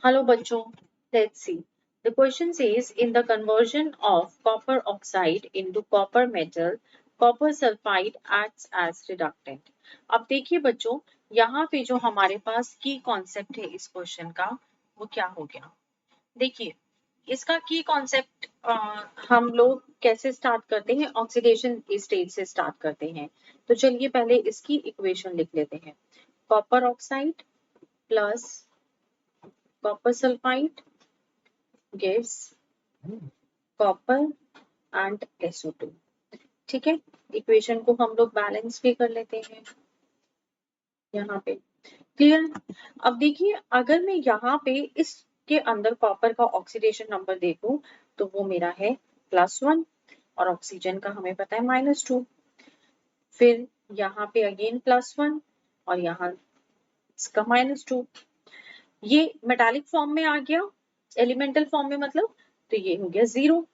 Hello bachcho, let's see. The question says in the conversion of copper oxide into copper metal, copper sulfide acts as reductant. अब देखिए बच्चों, यहाँ पे जो हमारे पास की कॉन्सेप्ट है इस क्वेश्चन का वो क्या हो गया। देखिए इसका की कॉन्सेप्ट हम लोग कैसे स्टार्ट करते हैं, ऑक्सीडेशन स्टेज से स्टार्ट करते हैं। तो चलिए पहले इसकी इक्वेशन लिख लेते हैं। Copper oxide plus copper sulphide gives copper and SO2। ठीक है, इक्वेशन को हम लोग बैलेंस भी कर लेते हैं यहाँ पे। क्लियर। अब देखिए अगर मैं यहाँ पे इसके अंदर कॉपर का ऑक्सीडेशन नंबर देखूं तो वो मेरा है +1 और ऑक्सीजन का हमें पता है -2। फिर यहाँ पे अगेन +1 और यहाँ इसका -2। ये मेटालिक फॉर्म में आ गया, एलिमेंटल फॉर्म में मतलब, तो ये हो गया 0।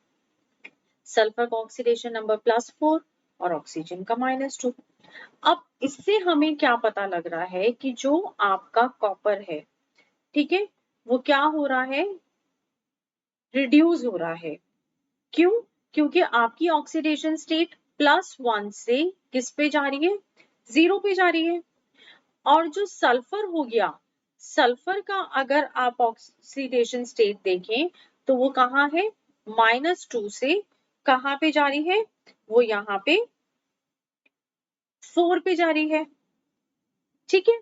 सल्फर का ऑक्सीडेशन नंबर +4 और ऑक्सीजन का -2। अब इससे हमें क्या पता लग रहा है कि जो आपका कॉपर है, ठीक है, वो क्या हो रहा है, रिड्यूस हो रहा है। क्यों? क्योंकि आपकी ऑक्सीडेशन स्टेट +1 से किस पे जा रही है, 0 पे जा रही है। और जो सल्फर हो गया, सल्फर का अगर आप ऑक्सीडेशन स्टेट देखें तो वो कहाँ है, -2 से कहाँ पे जा रही है, वो यहाँ पे 4 पे जा रही है। ठीक है,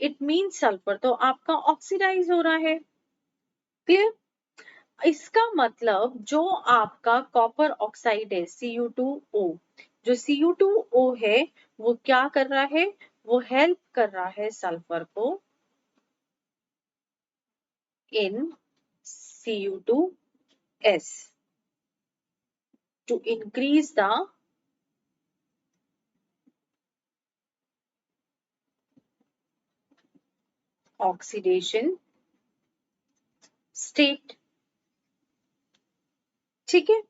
इट मीन सल्फर तो आपका ऑक्सीडाइज हो रहा है। क्लियर। इसका मतलब जो आपका कॉपर ऑक्साइड है Cu2O, जो Cu2O है वो क्या कर रहा है, वो हेल्प कर रहा है सल्फर को इन Cu2S to increase the oxidation state। ठीक है,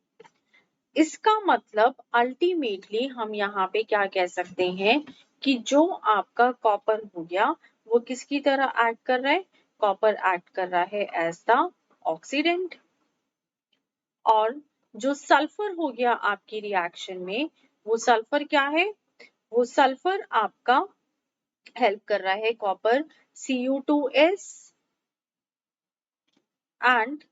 इसका मतलब अल्टीमेटली हम यहाँ पे क्या कह सकते हैं कि जो आपका कॉपर हो गया वो किसकी तरह एक्ट कर रहा है, कॉपर एक्ट कर रहा है एज द ऑक्सीडेंट। और जो सल्फर हो गया आपकी रिएक्शन में, वो सल्फर क्या है, वो सल्फर आपका हेल्प कर रहा है कॉपर Cu2S एंड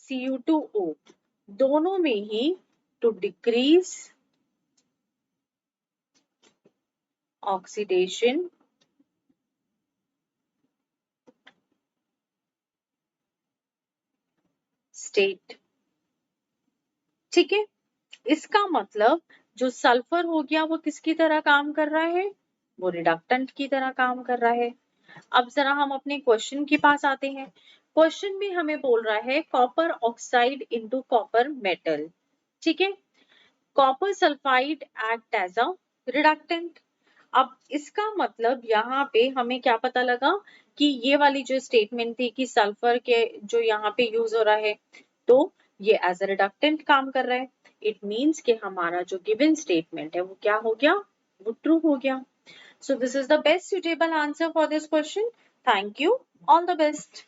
Cu2O दोनों में ही टू डिक्रीज ऑक्सीडेशन स्टेट। ठीक है, इसका मतलब जो सल्फर हो गया वो किसकी तरह काम कर रहा है, वो रिडक्टेंट की तरह काम कर रहा है। अब जरा हम अपने क्वेश्चन के पास आते हैं। क्वेश्चन में हमें बोल रहा है copper oxide into copper metal. ठीक है, copper sulphide act as a reductant. अब इसका मतलब यहाँ पे हमें क्या पता लगा कि ये वाली जो स्टेटमेंट थी कि सल्फर के जो यहाँ पे यूज हो रहा है तो ये एज अ रिडक्टेंट काम कर रहा है। इट मीन्स कि हमारा जो गिवन स्टेटमेंट है वो क्या हो गया, वो ट्रू हो गया। So this is the best suitable answer for this question. Thank you. All the best.